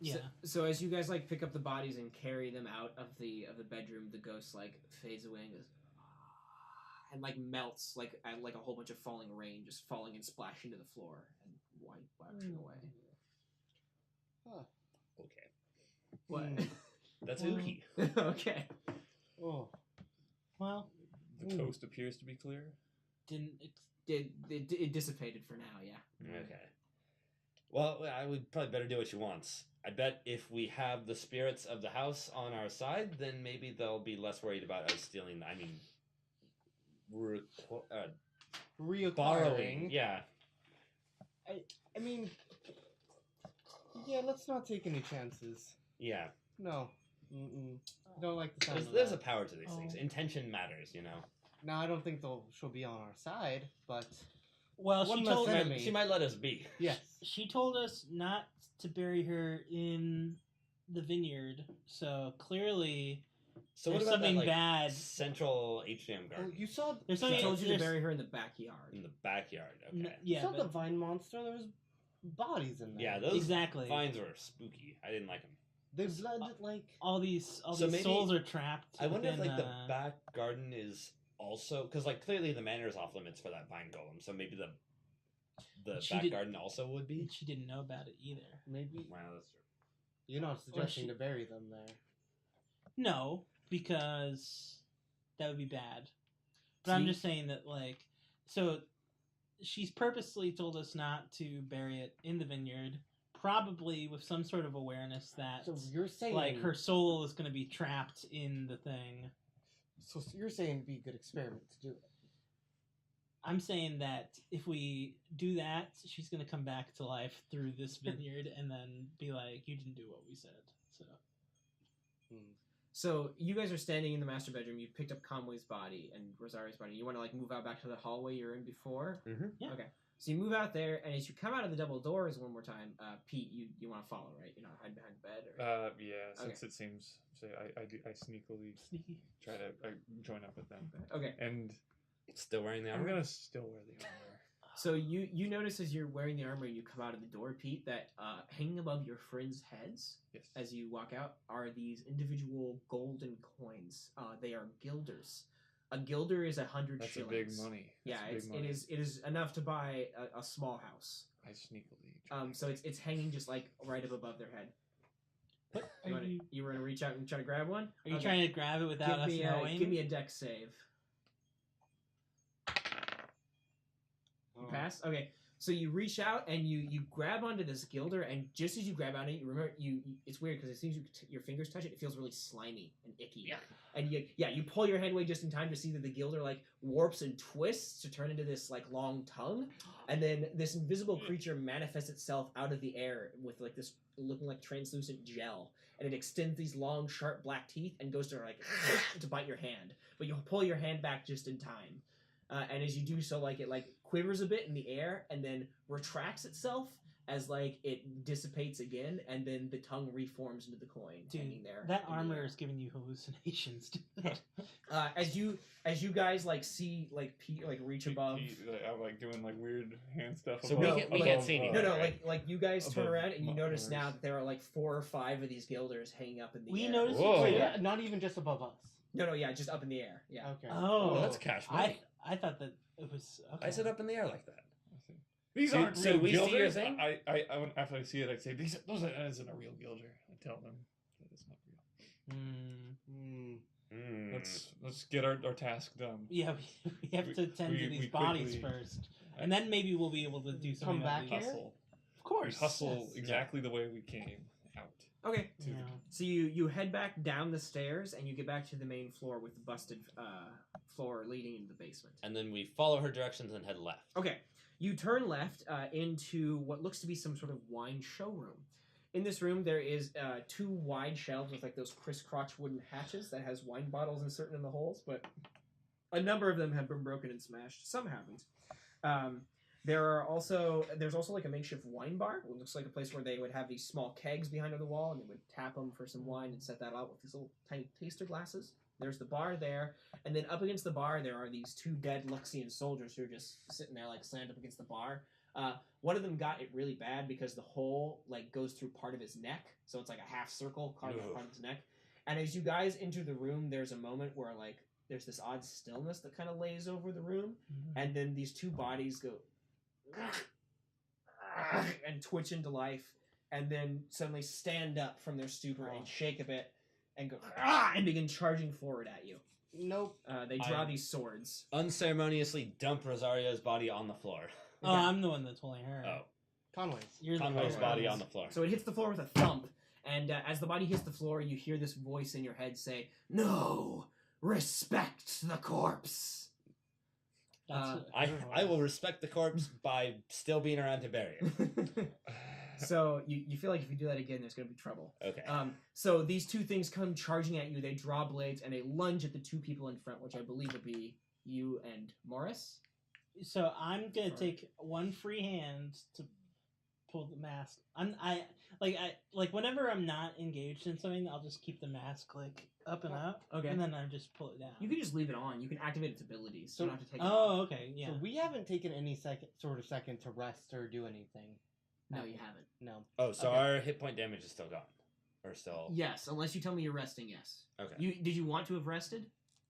Yeah. So as you guys like pick up the bodies and carry them out of the bedroom, the ghost like fades away and goes, and like melts like at like a whole bunch of falling rain, just falling and splashing to the floor and wiping away. Huh. Okay. What? That's ooky. Okay. Oh. Well, The coast appears to be clear. It dissipated for now. Yeah. Okay. Well, I would probably better do what she wants. I bet if we have the spirits of the house on our side, then maybe they'll be less worried about us stealing. I mean, Reacquiring. borrowing. Yeah. I mean, yeah, let's not take any chances. Yeah. No. I don't like the sound of There's a that. power to these things. Intention matters, you know. Now, I don't think she'll be on our side, but... well, One she less told enemy. She might let us be. Yes. she told us not to bury her in the vineyard. So clearly, So there's what about something that, like, bad. central atrium Oh, garden you saw... There's She something. told you to there's- bury her in the backyard. in the backyard? Okay. N- You yeah, saw the but vine monster? There was bodies in there. Yeah, those exactly. vines were spooky. I didn't like them. They bled like... All these So these maybe- souls are trapped. I wonder if within, like the back garden is also because like clearly the manor is off limits for that vine golem. So maybe the She back did- garden also would be. She didn't know about it either. Maybe... Wow, that's true. You're not suggesting she- to bury them there. No, because that would be bad. But See? I'm just saying that, like, so she's purposely told us not to bury it in the vineyard, probably with some sort of awareness that, So you're saying... like, her soul is going to be trapped in the thing. So you're saying it'd be a good experiment to do it. I'm saying that if we do that, she's going to come back to life through this vineyard and then be like, you didn't do what we said. So So you guys are standing in the master bedroom. You picked up Conway's body and Rosario's body. You want to like move out back to the hallway you're in before. Mm-hmm. Yeah. Okay. So you move out there, and as you come out of the double doors one more time, Pete, you want to follow, right? You're not hiding behind the bed, or Yeah, since Okay. it seems... Say, I sneakily sneaky. try to join up with them. okay. And Still wearing the I'm armor. going to still wear the armor. So you notice as you're wearing the armor, and you come out of the door, Pete, that hanging above your friends' heads Yes. as you walk out are these individual golden coins. They are guilders. A guilder is 100 That's a shillings. big money. Yeah, That's big money. it is enough to buy a small house. I sneakily... try So it's hanging just like right up above their head. Are you, You were gonna reach out and try to grab one? are you Okay. trying to grab it without give us me knowing? give me a dex save. You pass? Okay. So you reach out and you grab onto this gilder, and just as you grab onto it, you remember it's weird because as soon as your fingers touch it, it feels really slimy and icky. Yeah. And you pull your head away just in time to see that the gilder like warps and twists to turn into this like long tongue, and then this invisible creature manifests itself out of the air with like this looking like translucent gel, and it extends these long sharp black teeth and goes to like to bite your hand, but you pull your hand back just in time. And as you do so, like it like quivers a bit in the air and then retracts itself as like it dissipates again, and then the tongue reforms into the coin hanging Dude, there. that in the armor air. is giving you hallucinations. Dude. As you guys like see like Pete like reach above. I'm like doing like weird hand stuff. So above- we can't see above, anything. No, right? like you guys turn Above around and you notice Mars. now that there are like 4 or 5 of these guilders hanging up in the We air. noticed Whoa. Wait, not even just above us. No, yeah, just up in the air. Yeah. Okay. Oh, Oh, that's cash money. I thought that it was. Okay. I sit up in the air like that. These So- aren't so real we see your guilders. thing? After I see it, I say, that isn't a real guilder. I tell them that it's not real. Let's get our task done. Yeah, we have to tend to we these bodies quickly- first, and then maybe we'll be able to do something. Come back about here? these. Hustle. Of course. We hustle yes. exactly the way we came out. Okay. Yeah. So you head back down the stairs and you get back to the main floor with the busted floor leading into the basement. And then we follow her directions and head left. Okay, you turn left into what looks to be some sort of wine showroom. In this room, there is 2 wide shelves with like those crisscross wooden hatches that has wine bottles inserted in the holes, but a number of them have been broken and smashed. Some haven't. There's also like a makeshift wine bar. It looks like a place where they would have these small kegs behind the wall, and they would tap them for some wine and set that out with these little tiny taster glasses. There's the bar there, and then up against the bar there are these 2 dead Luxian soldiers who are just sitting there like slammed up against the bar. One of them got it really bad because the hole like goes through part of his neck, so it's like a half circle carving out part of his neck. And as you guys enter the room, there's a moment where like there's this odd stillness that kind of lays over the room, and then these two bodies go and twitch into life, and then suddenly stand up from their stupor and shake a bit, and go and begin charging forward at you. Nope. They draw these swords. Unceremoniously dump Rosario's body on the floor. Oh, I'm the one that's holding her. Oh. Conway's. You're the Conway's one. body on the floor. So it hits the floor with a thump, and as the body hits the floor, you hear this voice in your head say, "No, respect the corpse." That's I will respect the corpse by still being around to bury it. So you feel like if you do that again, there's going to be trouble. Okay. So these two things come charging at you. They draw blades and they lunge at the two people in front, which I believe would be you and Morris. So I'm gonna take one free hand to pull the mask. I whenever I'm not engaged in something, I'll just keep the mask like up and up, Okay. and then I just pull it down. You can just leave it on. You can activate its abilities. So you don't have to take it Oh, off. okay, yeah. So we haven't taken any second to rest or do anything. No, you haven't. No. Oh, so Okay. our hit point damage is still gone. Or still... Yes, unless you tell me you're resting, yes. Okay. Did you want to have rested?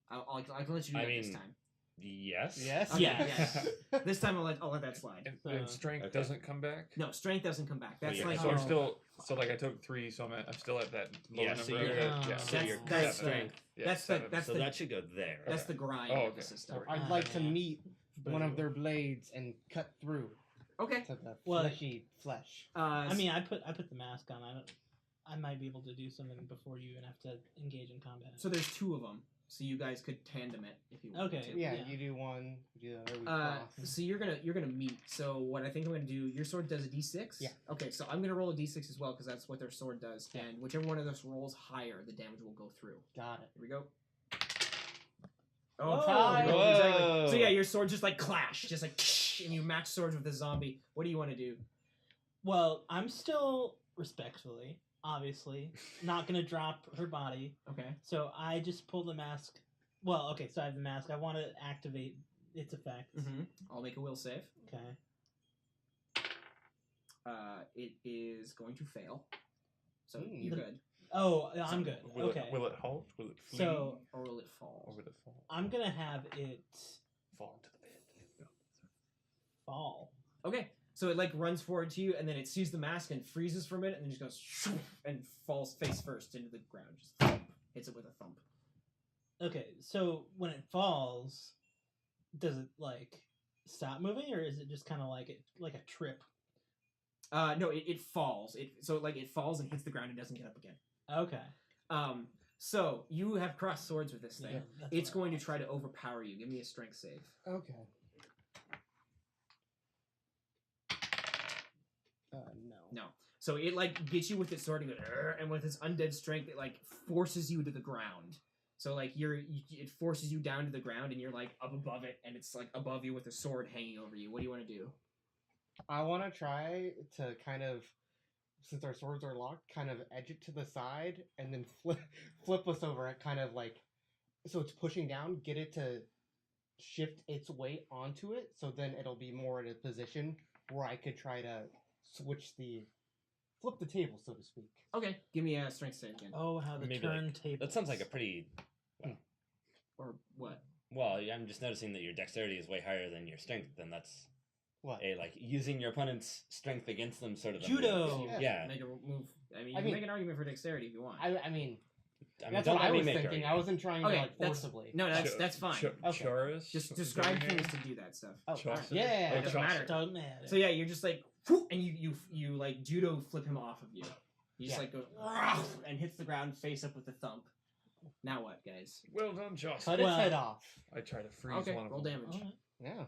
I can let you do that this time. Yes? Yes. Okay, Yeah. yes. This time I'll let that slide. And strength Okay. doesn't come back. No, strength doesn't come back. That's yeah, like So I'm Oh. still like I took 3, so I'm still at that lower Yeah, number. so you're- yeah, so that's- you're that's seven. strength. Yeah, That's the- 7. that's So the- that should go there. That's the grind Oh, of the okay. system. So I'd like to yeah. meet one of their blades and cut through Okay. to the Well, fleshy flesh. I mean, I put the mask on. I might be able to do something before you even have to engage in combat. so there's two of them, so you guys could tandem it if you want Okay. to. Yeah, yeah. you do one, you do the other. We cross. So you're gonna meet. So what I think I'm gonna do. Your sword does a d6. Yeah. Okay, so I'm gonna roll a d6 as well because that's what their sword does, Yeah. and whichever one of those rolls higher, the damage will go through. Got it. Here we go. Oh, tie. Exactly. Whoa. So yeah, your sword just like clash, just like, and you match swords with the zombie. What do you want to do? Well, I'm still respectfully, obviously, not gonna drop her body. Okay. So I just pull the mask. Well, okay, so I have the mask. I want to activate its effects. Mm-hmm. I'll make a will save. Okay. It is going to fail. So Hmm. you're good. Oh, I'm good. Will Okay. Will it halt? Will it flee? So Or will it fall? or will it fall? I'm gonna have it Fall into the pit. fall. Okay. So it like runs forward to you, and then it sees the mask and freezes for a minute, and then just goes shoo, and falls face first into the ground. Just thump, hits it with a thump. Okay, so when it falls, does it like stop moving, or is it just kind of like a trip? No, it falls. It falls and hits the ground and doesn't get up again. Okay. So you have crossed swords with this thing. Yeah, that's It's what I going to want. try to overpower you. Give me a strength save. Okay. No. No. So it like gets you with its sword and goes, "Arr," and with its undead strength, it like forces you to the ground. So like it forces you down to the ground, and you're like up above it, and it's like above you with a sword hanging over you. What do you want to do? I want to try to kind of, since our swords are locked, kind of edge it to the side and then flip us over it, kind of like, so it's pushing down, get it to shift its weight onto it, so then it'll be more in a position where I could try to flip the table, so to speak. Okay, give me a strength save again. Oh, how the Maybe, like, turntable. That sounds like a pretty... Or what? Well, I'm just noticing that your dexterity is way higher than your strength, and that's What? like using your opponent's strength against them sort of a Judo. move. Yeah. Yeah. Make a move. I mean, you I can mean- make an argument for dexterity if you want. I mean, I mean, that's don't what let I me was make thinking. her- I wasn't trying Okay, to like that's- forcibly. No, that's fine. Okay. Chaucer's? Just Is that describe your things name? to do that stuff. Oh, Chaucer? alright. Yeah. It Oh, doesn't Chaucer. matter. Doesn't matter. So yeah, you're just like, whoop, and you like judo flip him off of you. You just Yeah. like go and hits the ground face up with a thump. Now what, guys? Well done, Chaucer. Cut Well- its head off. I try to freeze Okay, one of roll them. damage. Alright. Yeah.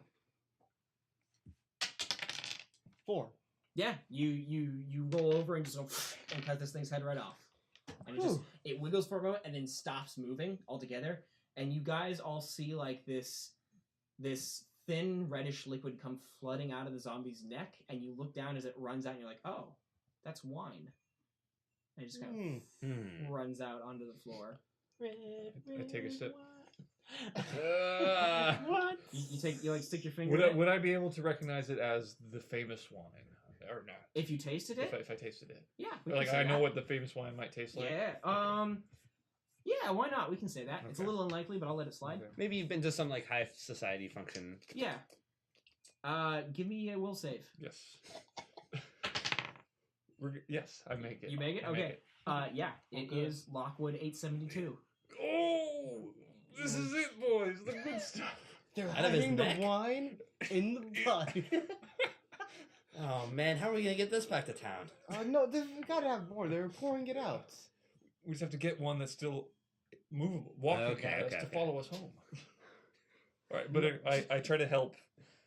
4. Yeah, you roll over and just go and cut this thing's head right off. And it wiggles for a moment and then stops moving altogether. And you guys all see like this thin reddish liquid come flooding out of the zombie's neck, and you look down as it runs out and you're like, oh, that's wine. And it just kind of Hmm. Hmm. runs out onto the floor. Red, I take a red sip. wine. What? You like stick your finger in it. Would I be able to recognize it as the famous wine or not? If you tasted it? If I tasted it, Yeah. like I know what the famous wine might taste like. Yeah. Yeah, why not? We can say that. It's a Okay. little unlikely, but I'll let it slide. Okay. Maybe you've been to some like high society function. Yeah. Give me a will save. Yes. Yes, I make it. You make it? I Okay. Yeah, it Okay. is Lockwood 872. Oh, this is it, boys. The good stuff. They're Out of his hiding the neck? wine in the blood. Oh man, how are we gonna get this back to town? No, we gotta have more. They're pouring it out. We just have to get one that's still movable, walking Okay, at us okay, to okay. follow us home. All right, but I try to help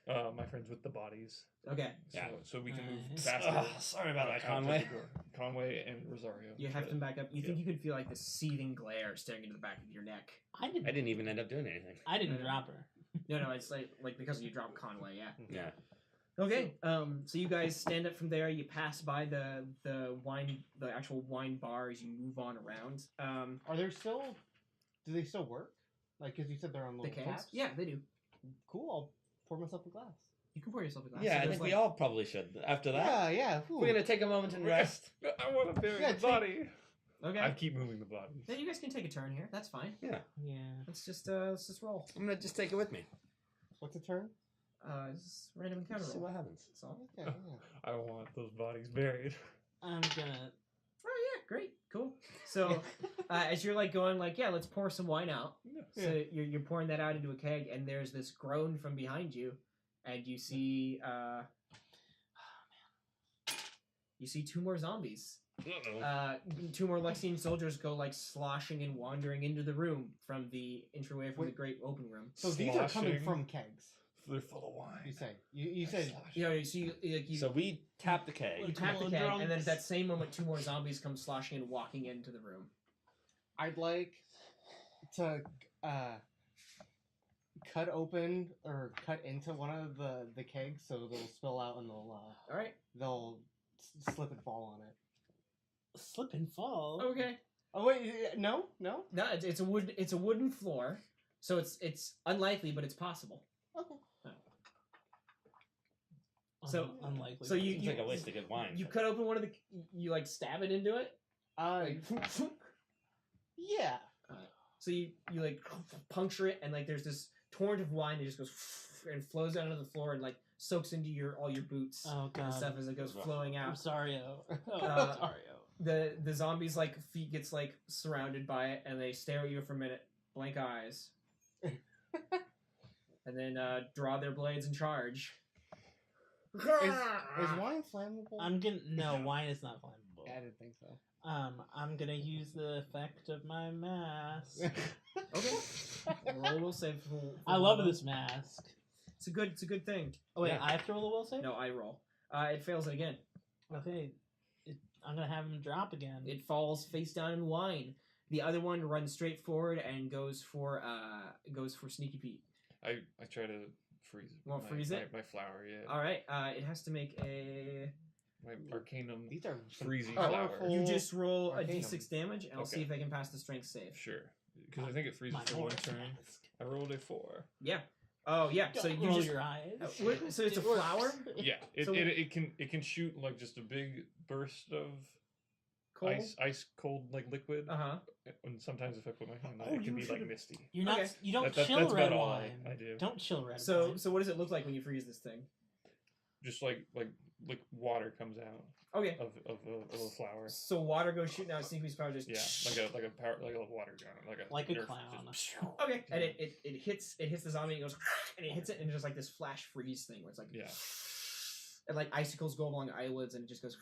my friends with the bodies, Okay. Yeah. so we can move Nice. faster. Sorry about that, out Conway. the door. Conway and Rosario. You heft him back up. You Yeah. think you could feel like this seething glare staring into the back of your neck. I didn't. I didn't even end up doing anything. I didn't drop her. No, it's like because you dropped Conway, yeah. Yeah. Okay, so you guys stand up from there. You pass by the actual wine bar as you move on around. Are there still? Do they still work? Like, because you said they're on The little kegs? taps. Yeah, they do. Cool. I'll pour myself a glass. You can pour yourself a glass. Yeah, So I there's, think we like- all probably should. After that, Yeah. we're gonna take a moment and rest. I want to bury Yeah, the body. Okay. I keep moving the bodies. Then you guys can take a turn here. That's fine. Yeah. Let's just roll. I'm gonna just take it with me. What's a turn? Just random encounter See roll. what happens. That's all. Yeah. I want those bodies buried. I'm gonna. Oh yeah, great, cool. So as you're like going like, yeah, let's pour some wine out. So you're pouring that out into a keg, and there's this groan from behind you, and you see two more zombies. Uh-oh. Two more Lexian soldiers go like sloshing and wandering into the room from the entryway from the great open room. So these are coming Sloshing. from kegs. They're full of wine. You say. You said. You know, so you So we tap the keg. you tap the keg, Drunks. and then at that same moment, two more zombies come sloshing and walking into the room. I'd like to cut open or cut into one of the kegs so they'll spill out and All right. they'll slip and fall on it. Slip and fall. Okay. Oh wait, no. No, it's a wooden floor, so it's unlikely, but it's possible. Okay. So- Unlikely. so you- Seems like a waste of good wine. You cut open one of the, you like stab it into it. Like, Yeah. so you like puncture it, and like there's this torrent of wine that just goes and flows down to the floor and like soaks into all your boots Oh god. and stuff as it goes flowing I'm out. sorry. Oh, Uh, sorry. The zombies like feet gets like surrounded by it, and they stare at you for a minute, blank eyes, and then draw their blades and charge. Is wine flammable? I'm gonna. No, wine is not flammable. Yeah, I didn't think so. I'm gonna use the effect of my mask. Okay. Roll will save. I love this mask. It's a good thing. Oh wait, Yeah. I have to roll a will save. No, I roll. It fails it again. Okay. I'm gonna have him drop again. It falls face down in wine. The other one runs straight forward and goes for Sneaky Pete. I try to freeze. Wanna freeze it? My flower, yeah. All right. It has to make a. My Arcanum These are freezing Oh, flower. powerful- You just roll a Arcanum. d6 damage, and I'll see Okay. if I can pass the strength save. Sure. Because I think it freezes My for one horse turn. mask. I rolled a 4. Yeah. Oh yeah. So Don't you roll just. your eyes. So it's a It works. flower? Yeah. So- It can shoot like just a big burst of Cold. ice cold like liquid. Uh-huh. And sometimes if I put my hand on Oh, it, it can you be like should've- misty. You're not. Okay. You don't That's chill about red all wine. I do. Don't chill red So wine. so what does it look like when you freeze this thing? Just like water comes out Okay. of a flower. So water goes shooting out. Sneaky's power just. Yeah, like a water gun, Like a Nerf, clown. just- Okay, and it hits the zombie and it goes and it hits it and just like this flash freeze thing where it's like Yeah. and like icicles go along eyelids and it just goes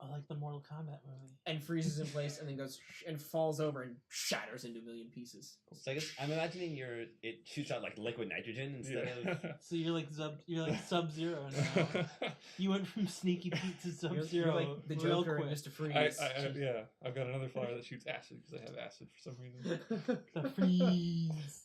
I like the Mortal Kombat movie. and freezes in place and then goes and falls over and shatters into a million pieces. So I guess I'm imagining it shoots out like liquid nitrogen instead of. So you're like Sub Zero now. You went from Sneaky Pete to Sub You're Zero. like the real Joker and quick. Mr. Freeze. yeah, I've got another flower that shoots acid because I have acid for some reason. The freeze.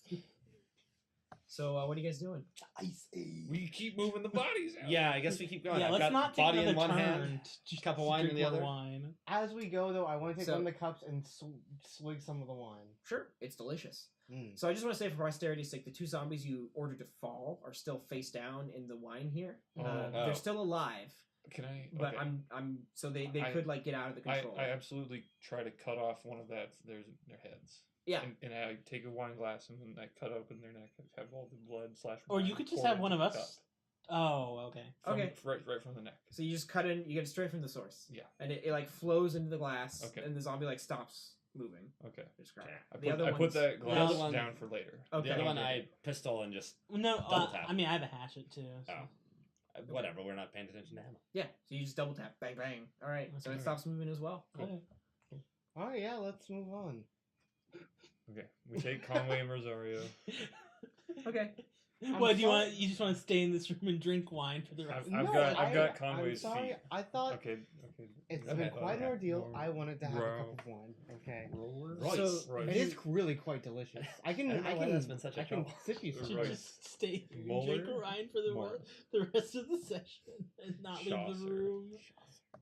So what are you guys doing? Ice age. We keep moving the bodies out. Yeah, I guess we keep going. Yeah, I've let's got not take body in another one turn. hand, Just cup of wine in drink the more other. Wine. As we go, though, I want to take So- one of the cups and swig some of the wine. Sure, it's delicious. Mm. So I just want to say, for posterity's sake, the 2 zombies you ordered to fall are still face down in the wine here. Oh. They're still alive, Can I? but Okay. I'm so they I- could like get out of the control. I absolutely try to cut off one of their heads. Yeah. And I take a wine glass and then I cut open their neck and have all the blood / Or you wine could just pour have one of into the us. Oh, okay. cup Okay. right from the neck. So you just cut in, you get it straight from the source. Yeah. And it like flows into the glass, Okay. and the zombie like stops moving. Okay. Just grab Okay. it. I put that The glass other one- down for later. Okay. The other one, Okay. I pistol and just No, Double tap. I mean I have a hatchet too. So. oh, whatever. We're not paying attention to ammo. Yeah. So you just double tap, bang bang. All right. So it Okay. stops moving as well. Okay. All right, yeah, let's move on. Okay. We take Conway and Rosario. Okay. What do you sorry. want? You just want to stay in this room and drink wine for the rest? I've of got I'm Conway's sorry. feet. I thought Okay. it's Okay. been quite an Okay. ordeal. I wanted to have a Row. cup of wine. Okay. Royce. So- Royce. It is really quite delicious. I can, I don't know I why can, that's been such a I can trouble. sip you You some. should Royce. just stay here and Muller? drink wine for the Morris. the rest of the session and not leave Chaucer. the room.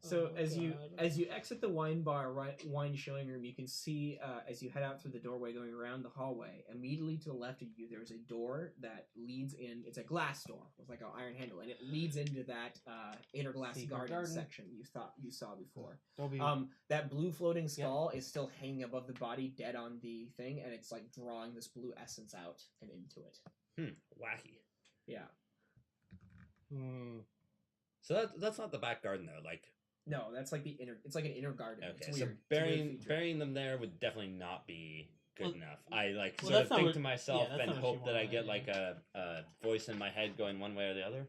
So Oh, as you God. exit the wine bar, wine showing room, you can see as you head out through the doorway going around the hallway, immediately to the left of you, there's a door that leads in. It's a glass door with like an iron handle, and it leads into that inner glass Secret garden garden. section you saw before. Dolby. That blue floating skull is still hanging above the body, dead on the thing, and it's like drawing this blue essence out and into it. Wacky. Yeah. Hmm. So that's not the back garden though. Like, No, that's like the inner. It's like an inner garden. okay, It's so weird. It's a weird feature. burying them there would definitely not be good Well- enough. I like well, sort that's of not think what- to myself yeah, that's and not what she hope that I wanted, get yeah. like a voice in my head going one way or the other.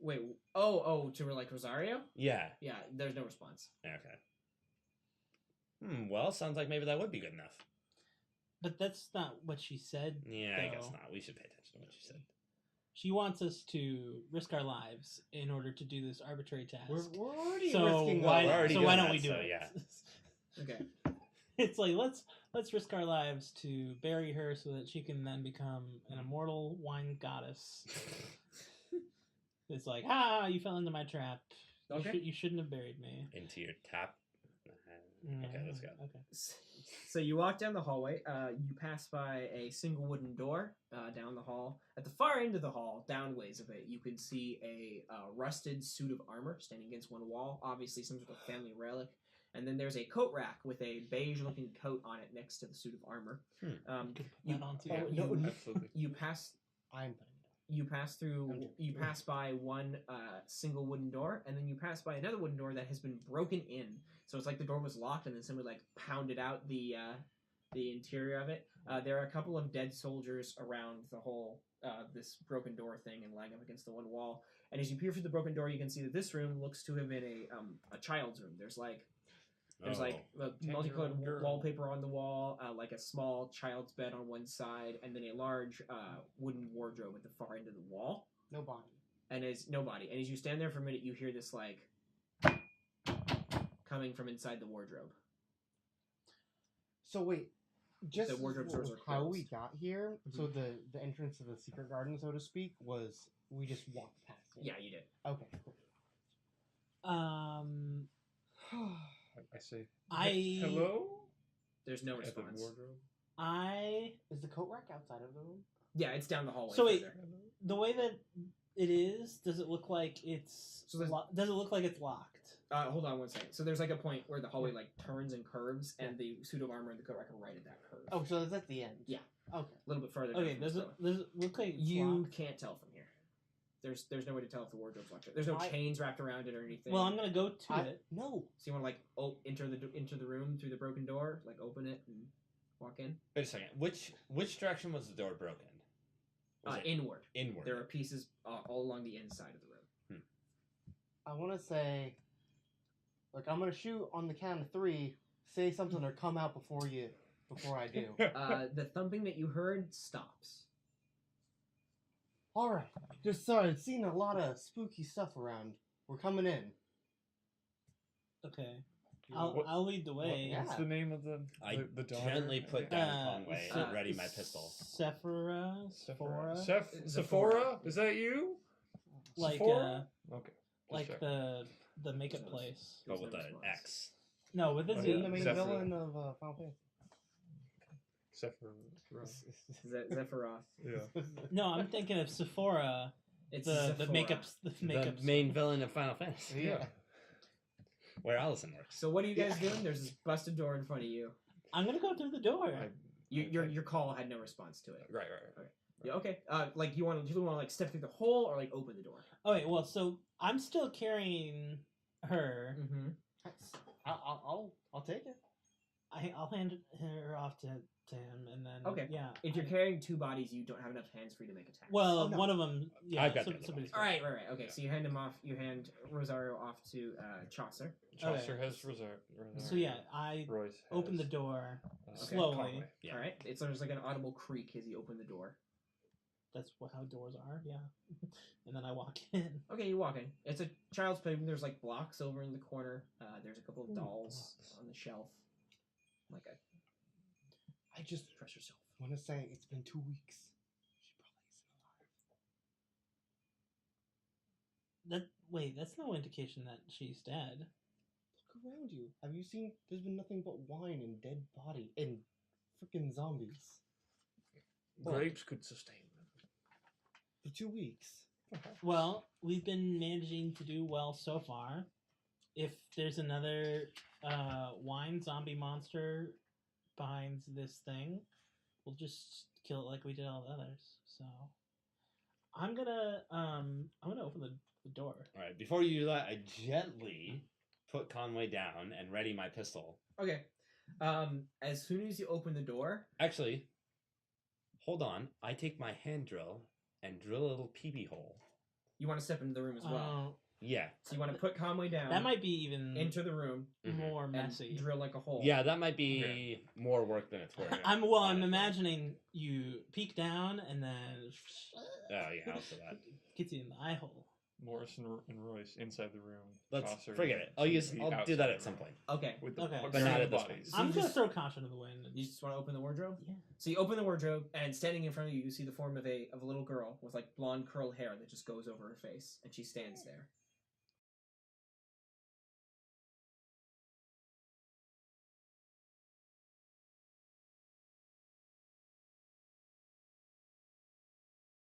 Wait. Oh, to like Rosario? Yeah. Yeah, there's no response. Okay. Well, sounds like maybe that would be good enough. But that's not what she said. Yeah, I guess though. not. We should pay attention to what she said. She wants us to risk our lives in order to do this arbitrary task. We're already so risking why? We're already So doing why don't that, we do so it? yeah. Okay. It's like let's risk our lives to bury her so that she can then become an immortal wine goddess. It's like, you fell into my trap. Okay. You shouldn't have buried me. Into your tap. Okay, let's go. Okay. So you walk down the hallway. You pass by a single wooden door down the hall. At the far end of the hall, downways of it, you can see a rusted suit of armor standing against one wall. Obviously, some sort of family relic. And then there's a coat rack with a beige-looking coat on it next to the suit of armor. You could put You- that on too. oh, no, you- Absolutely. You pass. I'm putting You pass through. Okay. You pass by one single wooden door, and then you pass by another wooden door that has been broken in. So it's like the door was locked, and then somebody like pounded out the interior of it. There are a couple of dead soldiers around the whole this broken door thing and lying up against the one wall. And as you peer through the broken door, you can see that this room looks to have been a child's room. There's like Oh. multicolored 10-year-old girl. wallpaper on the wall, like a small child's bed on one side, and then a large wooden wardrobe at the far end of the wall. no body. And as you stand there for a minute, you hear this like coming from inside the wardrobe. So wait, just The wardrobe doors are how closed. we got here. So the entrance to the secret garden, so to speak, was we just walked past it. Yeah, you did. Okay. Cool. I say I hello. There's no At the response. wardrobe. I Is the coat rack outside of the room? Yeah, it's down the hallway. So wait, further. the way that it is, does it look like it's So there's- does it look like it's locked? Hold on one second. So there's like a point where the hallway like turns and curves, and the suit of armor and the coat rack are right at that curve. Oh, so that's at the end. Yeah. Okay. A little bit further. down Okay, from does the it door. look like it's You locked? can't tell from here. There's no way to tell if the wardrobe's locked. There's no I- chains wrapped around it or anything. Well, I'm gonna go to it. No. So you want to like enter the room through the broken door, like open it and walk in. Wait a second. Which direction was the door broken? Was it Inward. inward? There are pieces all along the inside of the room. I want to say, look, I'm gonna shoot on the count of 3. Say something or come out before I do. The thumping that you heard stops. All right. Just started seeing a lot of spooky stuff around. We're coming in. Okay. I'll lead the way. yeah. What's the name of the I daughter? gently put down Conway Se- and ready my pistol. Sephora. Sephora? Is that you? Like Sephora? Okay. like check. the makeup place. But with an X. No, with a Oh, Z. In the main Zephyr. villain of Final Fantasy. Sephora. Zephyroth. Yeah. No, I'm thinking of Sephora. It's The Sephora. makeups. The makeups. The main villain of Final Fantasy. Yeah. Where Allison works. So what are you guys doing? There's this busted door in front of you. I'm gonna go through the door. Your call had no response to it. Right. Yeah, okay. Like you want to like step through the hole or like open the door. Okay, well, so I'm still carrying her. Mm-hmm. I'll take it. I'll hand her off to him, and then Okay. yeah. If you're carrying two bodies, you don't have enough hands for you to make attacks. Well, Oh, no. one of them. Yeah, I've got the other somebody's. all right. Okay, so you hand him off. You hand Rosario off to Chaucer. Chaucer has Rosario. So yeah, I Royce open the has, door Okay. slowly. Conway. Yeah. All right. It's there's like an audible creak as you open the door. That's how doors are. Yeah, and then I walk in. Okay, you walk in. It's a child's playroom. There's like blocks over in the corner. There's a couple of Ooh, dolls blocks. on the shelf. Like a I just trust yourself. want to say it's been 2 weeks. She probably isn't alive. Wait, that's no indication that she's dead. Look around you. Have you seen? There's been nothing but wine and dead body and freaking zombies Grapes could sustain them. for 2 weeks. Well, we've been managing to do well so far. If there's another wine zombie monster behind this thing, we'll just kill it like we did all the others. So I'm gonna open the door. All right. Before you do that, I gently put Conway down and ready my pistol. Okay. As soon as you open the door, Actually, hold on. I take my hand drill and drill a little peepee hole. you want to step into the room as well. Yeah. So you want to put Conway down. That might be even enter the room more and messy. drill like a hole. Yeah, that might be more work than it's worth. I'm honestly. imagining you peek down and then Oh yeah, I'll say that. gets you in the eye hole. Morris and Royce inside the room. Let's Chaucer forget it. should be I'll do outside that the at some room. point. Okay. With the Okay. But not at this bodies. So I'm you gonna just- throw caution to the wind. You just want to open the wardrobe? Yeah. So you open the wardrobe, and standing in front of you, you see the form of a little girl with like blonde curl hair that just goes over her face, and she stands there.